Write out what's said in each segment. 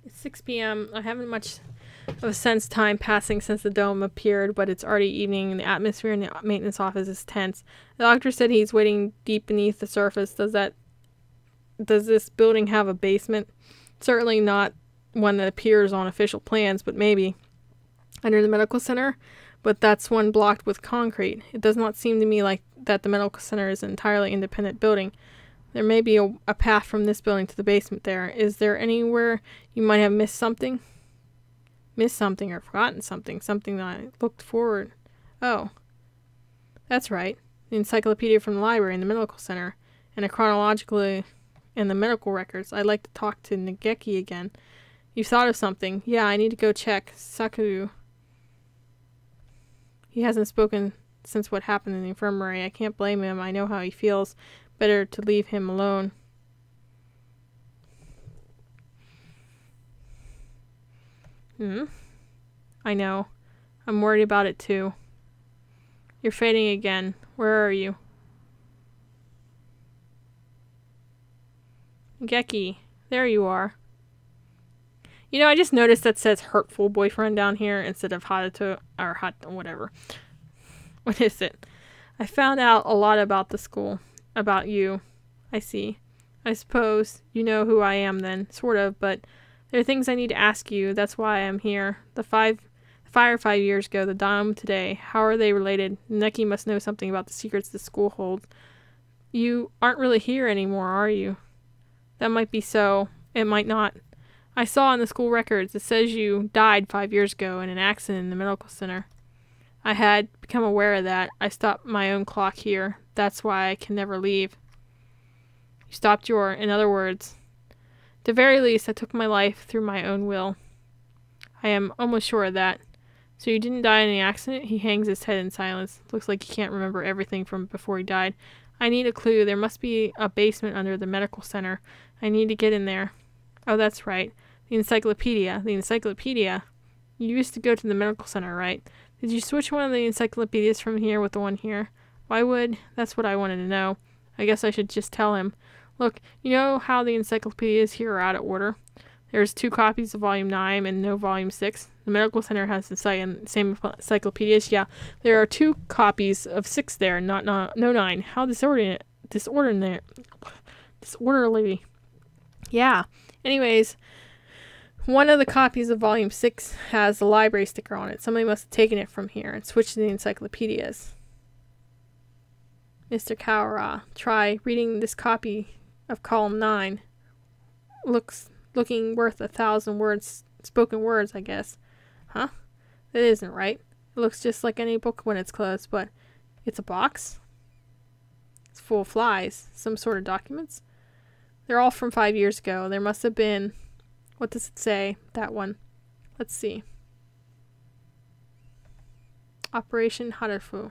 It's 6 p.m. I haven't much of a sense time passing since the dome appeared, but it's already evening and the atmosphere in the maintenance office is tense. The doctor said he's waiting deep beneath the surface. Does this building have a basement? Certainly not one that appears on official plans, but maybe. Under the medical center? But that's one blocked with concrete. It does not seem to me like that the medical center is an entirely independent building. There may be a path from this building to the basement there. Is there anywhere you might have missed something? Missed something or forgotten something. Something that I looked forward. Oh. That's right. The encyclopedia from the library in the medical center. And a chronologically in the medical records. I'd like to talk to Nageki again. You thought of something. Yeah, I need to go check. Saku. He hasn't spoken since what happened in the infirmary. I can't blame him. I know how he feels. Better to leave him alone. I know. I'm worried about it too. You're fading again. Where are you? Geki. There you are. You know, I just noticed that says hurtful boyfriend down here instead of Hatato or whatever. What is it? I found out a lot about the school. About you. I see. I suppose you know who I am then. Sort of, but there are things I need to ask you. That's why I'm here. The fire 5 years ago, the dome today. How are they related? Neki must know something about the secrets the school holds. You aren't really here anymore, are you? That might be so. It might not. I saw in the school records it says you died 5 years ago in an accident in the medical center. I had become aware of that. I stopped my own clock here. That's why I can never leave. You stopped in other words. At the very least, I took my life through my own will. I am almost sure of that. So you didn't die in the accident? He hangs his head in silence. Looks like he can't remember everything from before he died. I need a clue. There must be a basement under the medical center. I need to get in there. Oh, that's right. The encyclopedia. The encyclopedia. You used to go to the medical center, right? Did you switch one of the encyclopedias from here with the one here? Why would? That's what I wanted to know. I guess I should just tell him. Look, you know how the encyclopedias here are out of order? There's 2 copies of Volume 9 and no Volume 6. The medical center has the same encyclopedias. Yeah, there are 2 copies of 6 there, no 9. How disorderly. Yeah. Anyways, one of the copies of Volume 6 has the library sticker on it. Somebody must have taken it from here and switched to the encyclopedias. Mr. Kawara, try reading this copy of column 9. Looking worth 1,000 words, spoken words, I guess. Huh? That isn't right. It looks just like any book when it's closed, but it's a box? It's full of flies. Some sort of documents? They're all from 5 years ago. There must have been... What does it say? That one. Let's see. Operation Hatoful.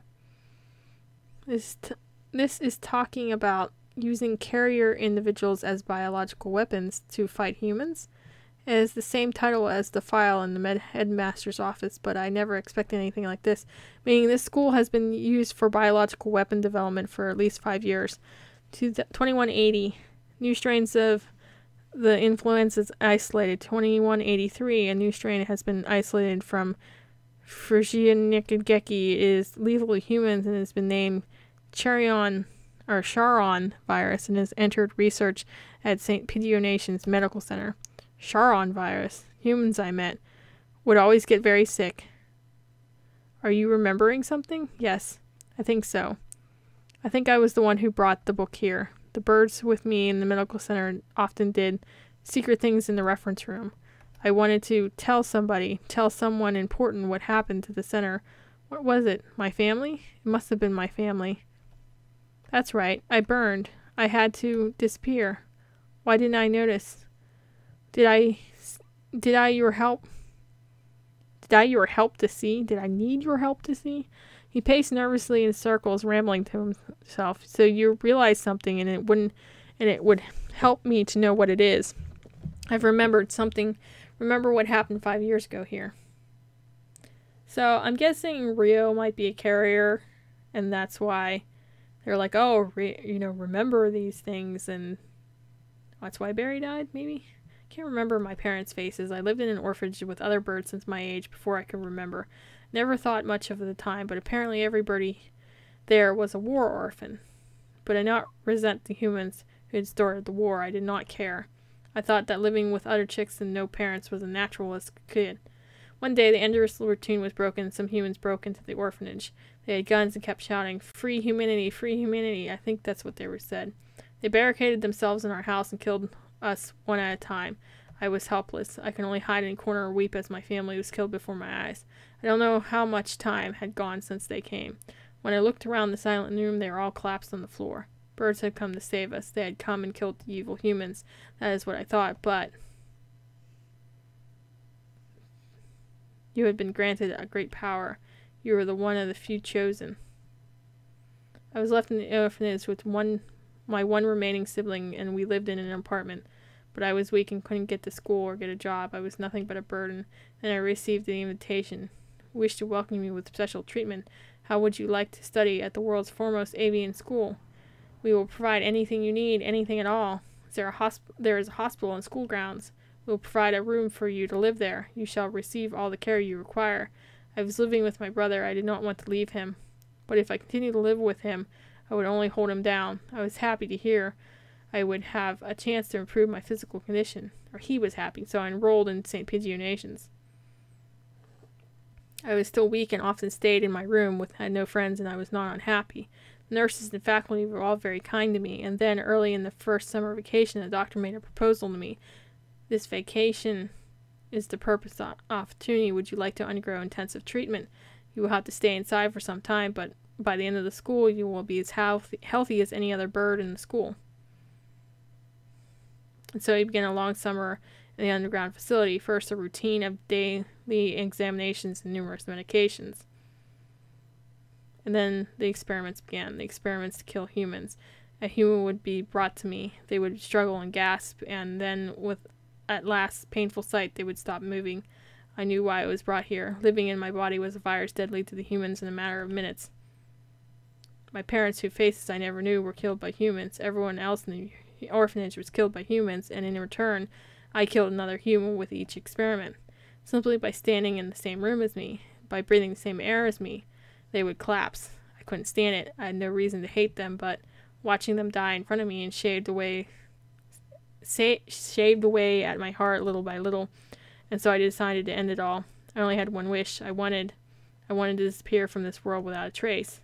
This is talking about using carrier individuals as biological weapons to fight humans. It is the same title as the file in the headmaster's office, but I never expected anything like this. Meaning this school has been used for biological weapon development for at least 5 years. 2180. New strains of the influenza is isolated. 2183. A new strain has been isolated from Frigianikageki is lethal to humans and has been named Charon virus and has entered research at St. Pidio Nation's Medical Center. Charon virus. Humans I met would always get very sick. Are you remembering something? Yes, I think so. I think I was the one who brought the book here. The birds with me in the medical center often did secret things in the reference room. I wanted to tell someone important what happened to the center. What was it? My family? It must have been my family. That's right. I burned. I had to disappear. Why didn't I notice? Did I your help? Did I your help to see? Did I need your help to see? He paced nervously in circles, rambling to himself. So you realized something and it would help me to know what it is. I've remembered something. Remember what happened 5 years ago here. So I'm guessing Rio might be a carrier, and that's why they're like, oh, remember these things, and that's why Barry died, maybe? can't remember my parents' faces. I lived in an orphanage with other birds since my age before I could remember. Never thought much of it at the time, but apparently everybody there was a war orphan. But I did not resent the humans who had started the war. I did not care. I thought that living with other chicks and no parents was as natural as kid. One day, the endless routine was broken and some humans broke into the orphanage. They had guns and kept shouting, "Free humanity, free humanity." I think that's what they were said. They barricaded themselves in our house and killed us one at a time. I was helpless. I could only hide in a corner and weep as my family was killed before my eyes. I don't know how much time had gone since they came. When I looked around the silent room, they were all collapsed on the floor. Birds had come to save us. They had come and killed the evil humans. That is what I thought, but you had been granted a great power. You were the one of the few chosen. I was left in the orphanage with my one remaining sibling, and we lived in an apartment. But I was weak and couldn't get to school or get a job. I was nothing but a burden. Then I received the invitation. Wished to welcome me with special treatment. How would you like to study at the world's foremost avian school? We will provide anything you need, anything at all. There is a hospital and school grounds. We will provide a room for you to live there. You shall receive all the care you require. I was living with my brother. I did not want to leave him. But if I continued to live with him, I would only hold him down. I was happy to hear I would have a chance to improve my physical condition. Or he was happy, so I enrolled in St. Pigeonations. I was still weak and often stayed in my room had no friends, and I was not unhappy. The nurses and faculty were all very kind to me, and then early in the first summer vacation, the doctor made a proposal to me. This vacation is the purpose opportunity. Would you like to undergo intensive treatment? You will have to stay inside for some time, but by the end of the school, you will be as healthy as any other bird in the school. And so he began a long summer in the underground facility. First, a routine of daily examinations and numerous medications. And then the experiments began. The experiments to kill humans. A human would be brought to me. They would struggle and gasp, and then with at last painful sight, they would stop moving. I knew why I was brought here. Living in my body was a virus deadly to the humans in a matter of minutes. My parents, whose faces I never knew, were killed by humans. Everyone else in the orphanage was killed by humans, and in return, I killed another human with each experiment. Simply by standing in the same room as me, by breathing the same air as me, they would collapse. I couldn't stand it. I had no reason to hate them, but watching them die in front of me and shaved away at my heart little by little, and so I decided to end it all. I only had one wish. I wanted to disappear from this world without a trace.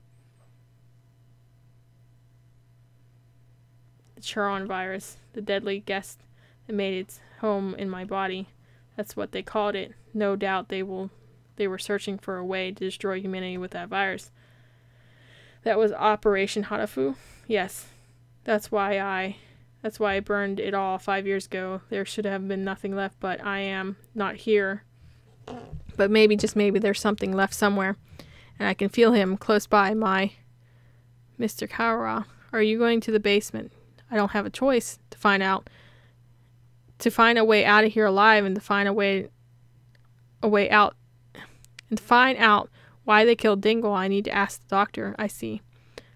The Charon virus, the deadly guest that made its home in my body. That's what they called it. No doubt they were searching for a way to destroy humanity with that virus. That was Operation Hatoful. Yes. That's why I burned it all 5 years ago. There should have been nothing left, but I am not here. But maybe, just maybe, there's something left somewhere. And I can feel him close by my... Mr. Kara, are you going to the basement? I don't have a choice to find out. To find a way out of here alive, and to find a way out. And to find out why they killed Dingle, I need to ask the doctor. I see.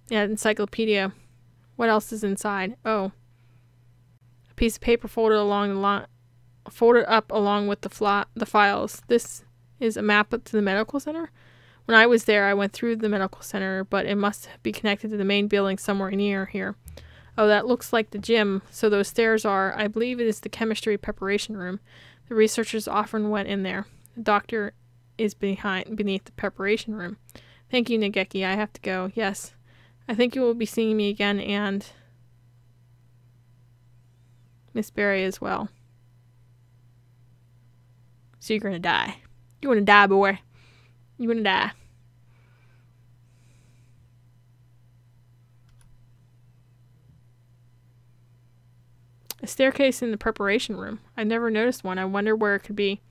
The encyclopedia. What else is inside? Oh. A piece of paper folded up along with the files. This is a map to the medical center? When I was there, I went through the medical center, but it must be connected to the main building somewhere near here. Oh, that looks like the gym. So those stairs are, I believe it is the chemistry preparation room. The researchers often went in there. The doctor is beneath the preparation room. Thank you, Nageki. I have to go. Yes. I think you will be seeing me again, and Miss Berry as well. So you're gonna die. You wanna die, boy. You wanna die. A staircase in the preparation room. I've never noticed one. I wonder where it could be.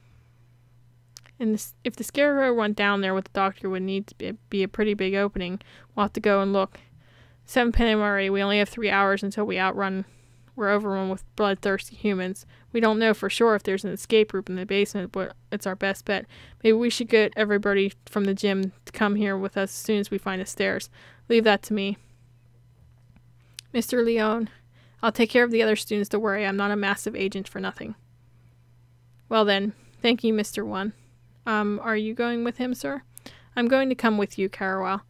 And if the scarecrow went down there with the doctor, would need to be a pretty big opening. We'll have to go and look. 7 p.m. already. We only have 3 hours until we're overrun with bloodthirsty humans. We don't know for sure if there's an escape route in the basement, but it's our best bet. Maybe we should get everybody from the gym to come here with us as soon as we find the stairs. Leave that to me. Mr. Leone, I'll take care of the other students. Don't worry, I'm not a massive agent for nothing. Well then, thank you, Mr. One. Are you going with him, sir? I'm going to come with you, Carawell.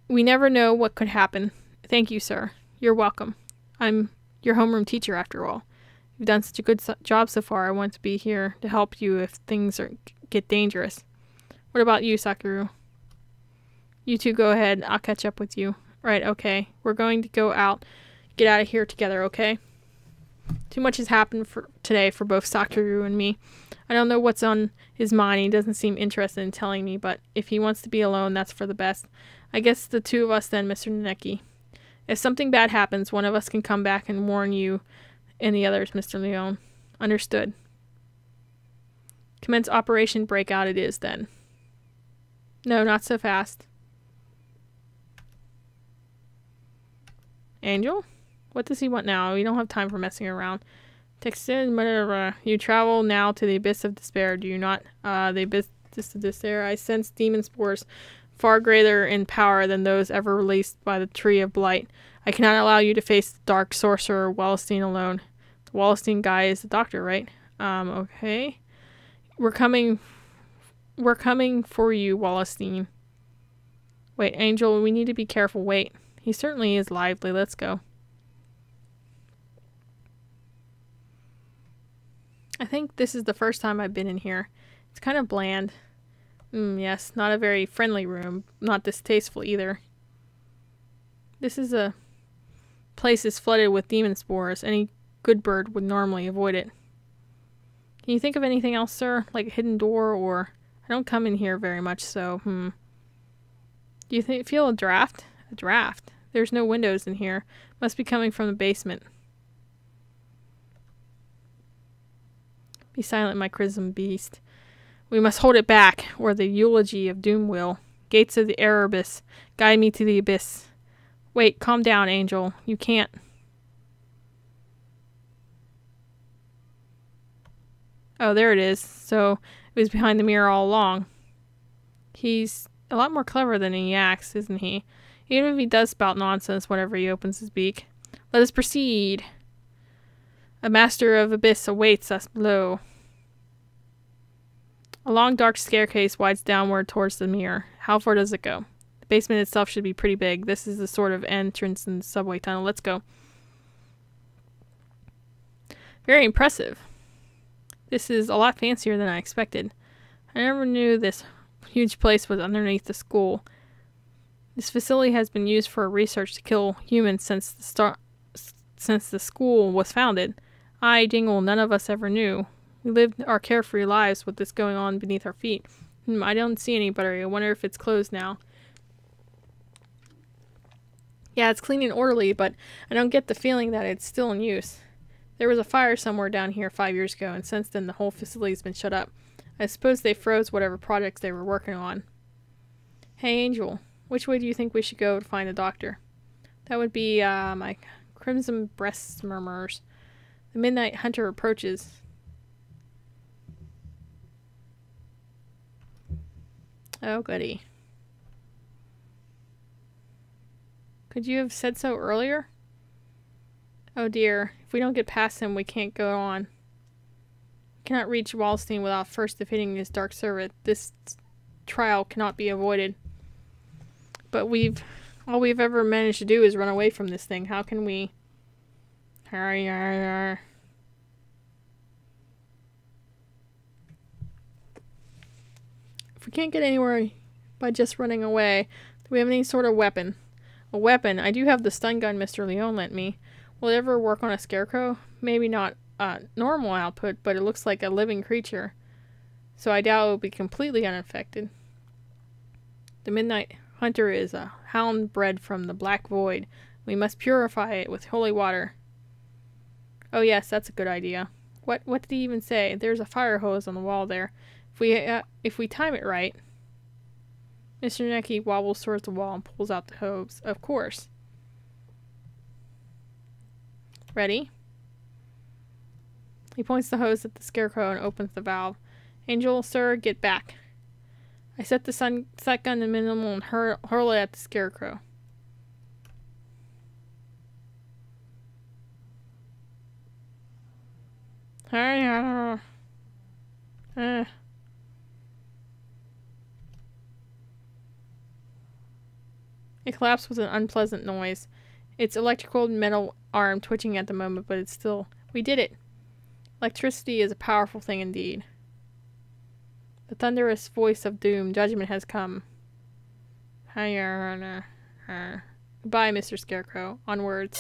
We never know what could happen. Thank you, sir. You're welcome. I'm your homeroom teacher, after all. You've done such a good job so far. I want to be here to help you if things get dangerous. What about you, Sakura? You two go ahead. I'll catch up with you. Right, okay. We're going to go out. Get out of here together, okay? Too much has happened today for both Sakura and me. I don't know what's on his mind. He doesn't seem interested in telling me, but if he wants to be alone, that's for the best. I guess the two of us then, Mr. Naneki. If something bad happens, one of us can come back and warn you and the others, Mr. Leon. Understood. Commence Operation Breakout it is, then. No, not so fast. Angel? What does he want now? We don't have time for messing around. Texted, whatever. You travel now to the Abyss of Despair, do you not? The Abyss of Despair. I sense demon spores far greater in power than those ever released by the Tree of Blight. I cannot allow you to face the Dark Sorcerer Wallenstein alone. The Wallenstein guy is the doctor, right? Okay. We're coming for you, Wallenstein. Wait, Angel, we need to be careful. Wait. He certainly is lively. Let's go. I think this is the first time I've been in here. It's kind of bland. Yes, not a very friendly room. Not distasteful either. This is a place is flooded with demon spores. Any good bird would normally avoid it. Can you think of anything else, sir? Like a hidden door or... I don't come in here very much, so, Do you feel a draft? A draft? There's no windows in here. Must be coming from the basement. Be silent, my chrism beast. We must hold it back, or the eulogy of doom will. Gates of the Erebus, guide me to the abyss. Wait, calm down, Angel. You can't. Oh, there it is. So, it was behind the mirror all along. He's a lot more clever than he acts, isn't he? Even if he does spout nonsense whenever he opens his beak. Let us proceed. A master of abyss awaits us below. A long dark staircase winds downward towards the mirror. How far does it go? The basement itself should be pretty big. This is the sort of entrance in the subway tunnel. Let's go. Very impressive. This is a lot fancier than I expected. I never knew this huge place was underneath the school. This facility has been used for research to kill humans since the school was founded. I, Dingle, none of us ever knew. We lived our carefree lives with this going on beneath our feet. I don't see anybody. I wonder if it's closed now. Yeah, it's clean and orderly, but I don't get the feeling that it's still in use. There was a fire somewhere down here 5 years ago, and since then the whole facility's been shut up. I suppose they froze whatever projects they were working on. Hey, Angel, which way do you think we should go to find a doctor? That would be, my crimson breast murmurs. The midnight hunter approaches. Oh, goody. Could you have said so earlier? Oh dear, if we don't get past him, we can't go on. We cannot reach Wallenstein without first defeating his dark servant. This trial cannot be avoided. But all we've ever managed to do is run away from this thing. How can we... If we can't get anywhere by just running away, do we have any sort of weapon? A weapon? I do have the stun gun Mr. Leon lent me. Will it ever work on a scarecrow? Maybe not normal output, but it looks like a living creature. So I doubt it will be completely unaffected. The Midnight Hunter is a hound bred from the Black Void. We must purify it with holy water. Oh yes, that's a good idea. What did he even say? There's a fire hose on the wall there. If we time it right... Mr. Neki wobbles towards the wall and pulls out the hose. Of course. Ready? He points the hose at the scarecrow and opens the valve. Angel, sir, get back. I set the stun gun to minimal and hurl it at the scarecrow. It collapsed with an unpleasant noise. Its electrical metal arm twitching at the moment, but it's still... We did it! Electricity is a powerful thing indeed. The thunderous voice of doom. Judgment has come. Goodbye, Mr. Scarecrow. Onwards.